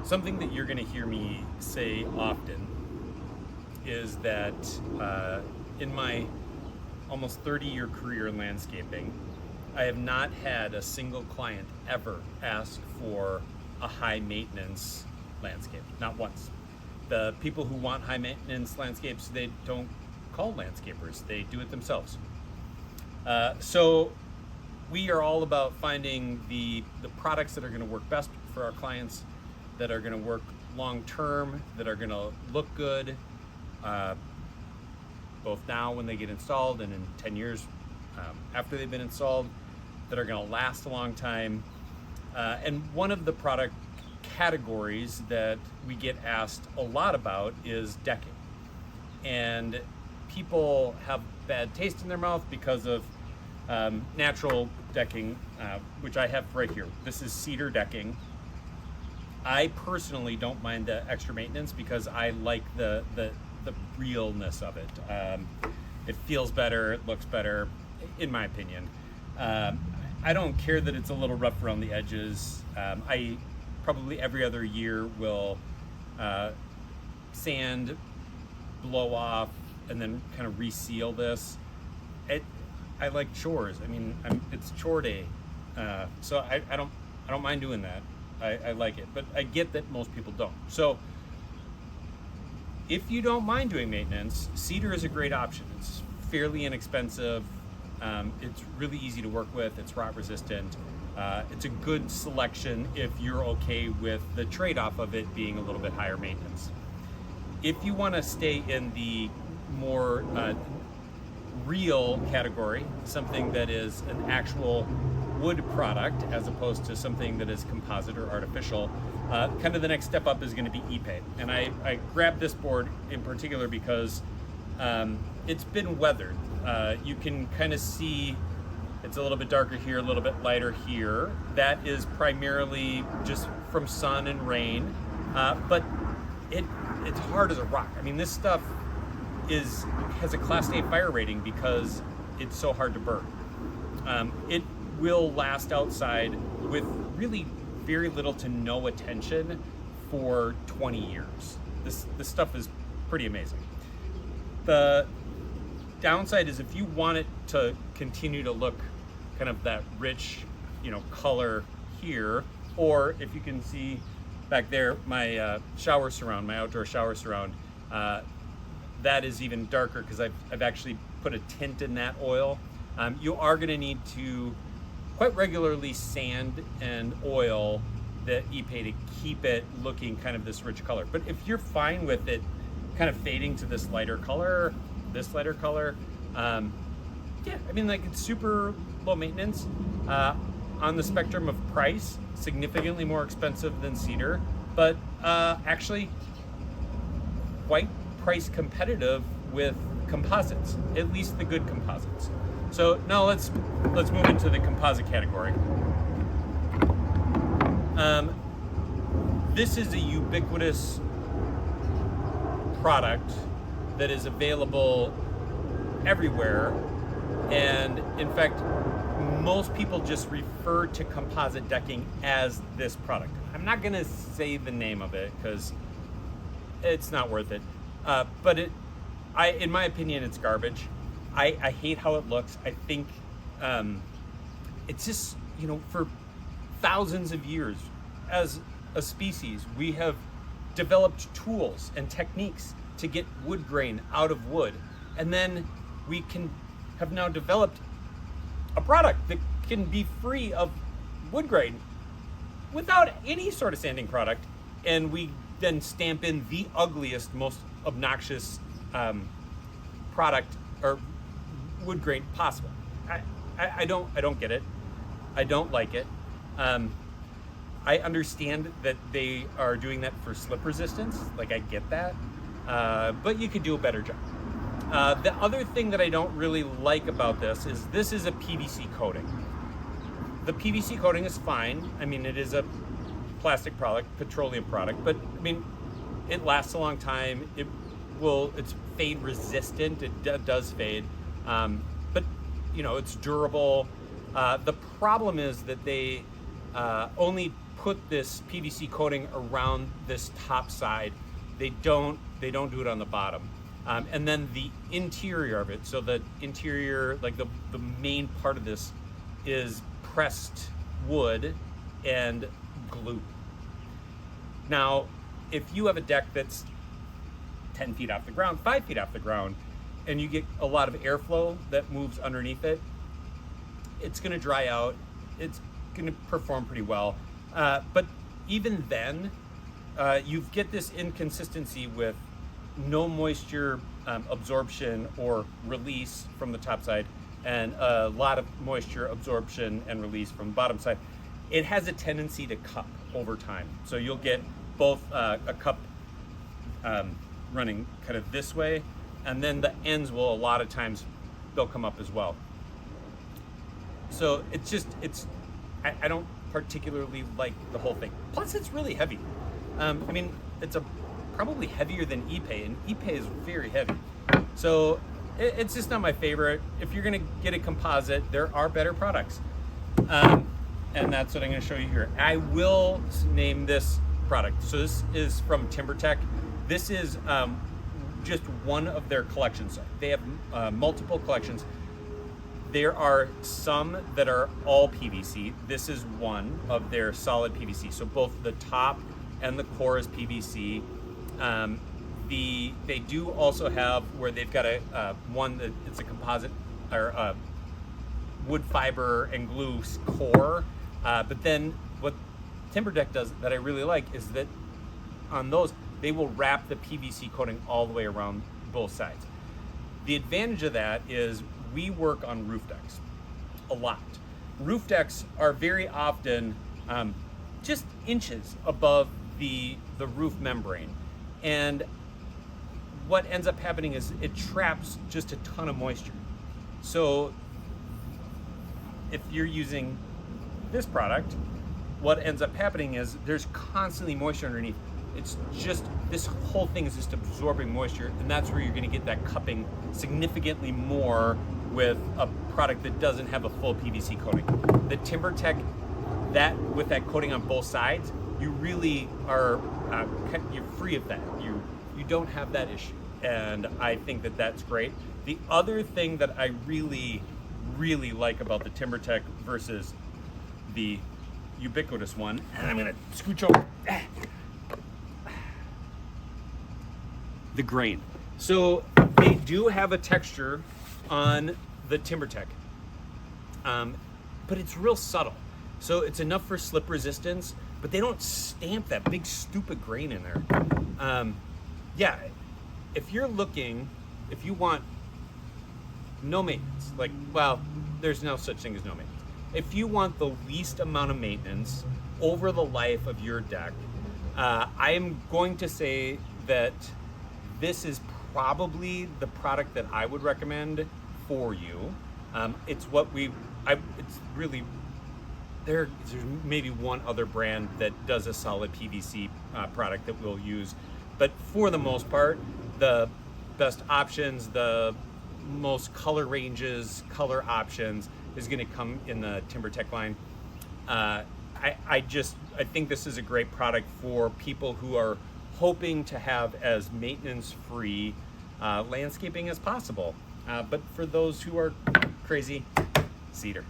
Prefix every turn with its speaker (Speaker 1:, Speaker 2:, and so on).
Speaker 1: Something that you're going to hear me say often is that in my almost 30-year career in landscaping, I have not had a single client ever ask for a high maintenance landscape, not once. The people who want high maintenance landscapes, they don't call landscapers, they do it themselves. So we are all about finding the products that are going to work best for our clients, that are going to work long term, that are going to look good, both now when they get installed and in 10 years after they've been installed, that are going to last a long time. And one of the product categories that we get asked a lot about is decking. And people have bad taste in their mouth because of natural decking, which I have right here. This is cedar decking. I personally don't mind the extra maintenance because I like the realness of it. It feels better, it looks better, in my opinion. I don't care that it's a little rough around the edges. I probably every other year will sand, blow off, and then kind of reseal this. I like chores. I mean, it's chore day, so I don't mind doing that. I like it, but I get that most people don't. So if you don't mind doing maintenance, cedar is a great option. It's fairly inexpensive. It's really easy to work with. It's rot resistant. It's a good selection if you're okay with the trade-off of it being a little bit higher maintenance. If you want to stay in the more real category, something that is an actual wood product as opposed to something that is composite or artificial, kind of the next step up is going to be Ipe. And I grabbed this board in particular because it's been weathered. You can kind of see it's a little bit darker here, a little bit lighter here. That is primarily just from sun and rain, but it's hard as a rock. I mean, this stuff has a Class A fire rating because it's so hard to burn. It will last outside with really very little to no attention for 20 years. This stuff is pretty amazing. The downside is if you want it to continue to look kind of that rich, color here, or if you can see back there, my shower surround, my outdoor shower surround, that is even darker because I've actually put a tint in that oil. You are going to need to quite regularly sand and oil the Ipe to keep it looking kind of this rich color. But if you're fine with it kind of fading to this lighter color, yeah, I mean, like, it's super low maintenance. On the spectrum of price, significantly more expensive than cedar, but actually quite price competitive with composites, at least the good composites. So now let's move into the composite category. This is a ubiquitous product that is available everywhere, and in fact most people just refer to composite decking as this product. I'm not going to say the name of it because it's not worth it, but in my opinion, it's garbage. I hate how it looks. I think it's just, for thousands of years as a species, we have developed tools and techniques to get wood grain out of wood. And then we have now developed a product that can be free of wood grain without any sort of sanding product. And we then stamp in the ugliest, most obnoxious product or wood grain possible. I don't get it. I don't like it. I understand that they are doing that for slip resistance. Like, I get that. But you could do a better job. The other thing that I don't really like about this is a PVC coating. The PVC coating is fine. I mean, it is a plastic product, petroleum product, but I mean, it lasts a long time. It's fade resistant. It does fade, but it's durable. The problem is that they only put this PVC coating around this top side. They don't do it on the bottom. And then the interior of it, so the interior, like the main part of this, is pressed wood and glue. Now, if you have a deck that's 10 feet off the ground, 5 feet off the ground, and you get a lot of airflow that moves underneath it, it's gonna dry out, it's gonna perform pretty well. But even then, you get this inconsistency with no moisture absorption or release from the top side, and a lot of moisture absorption and release from the bottom side. It has a tendency to cup over time. So you'll get both a cup running kind of this way, and then the ends will, a lot of times, they'll come up as well. So it's just, I don't particularly like the whole thing. Plus it's really heavy. I mean, it's probably heavier than Ipe, and Ipe is very heavy. So it's just not my favorite. If you're gonna get a composite, there are better products. And that's what I'm gonna show you here. I will name this product. So this is from TimberTech. This is just one of their collections. They have multiple collections. There are some that are all PVC. This is one of their solid PVC. So both the top and the core is PVC. They do also have where they've got a one that it's a composite or a wood fiber and glue core. But then what TimberTech does that I really like is that on those, they will wrap the PVC coating all the way around both sides. The advantage of that is we work on roof decks a lot. Roof decks are very often just inches above the roof membrane. And what ends up happening is it traps just a ton of moisture. So if you're using this product, what ends up happening is there's constantly moisture underneath. It's just, this whole thing is just absorbing moisture, and that's where you're gonna get that cupping significantly more with a product that doesn't have a full PVC coating. The TimberTech, that with that coating on both sides, you really are, you're free of that. You don't have that issue, and I think that that's great. The other thing that I really, really like about the TimberTech versus the ubiquitous one, and I'm gonna scooch over, the grain. So they do have a texture on the TimberTech, but it's real subtle. So it's enough for slip resistance, but they don't stamp that big stupid grain in there. Yeah, if you're looking, if you want no maintenance, like, well, there's no such thing as no maintenance. If you want the least amount of maintenance over the life of your deck, I am going to say that this is probably the product that I would recommend for you. It's what it's really, there's maybe one other brand that does a solid PVC product that we'll use, but for the most part, the best options, the most color ranges, color options is going to come in the TimberTech line. I think this is a great product for people who are hoping to have as maintenance-free landscaping as possible. But for those who are crazy, cedar.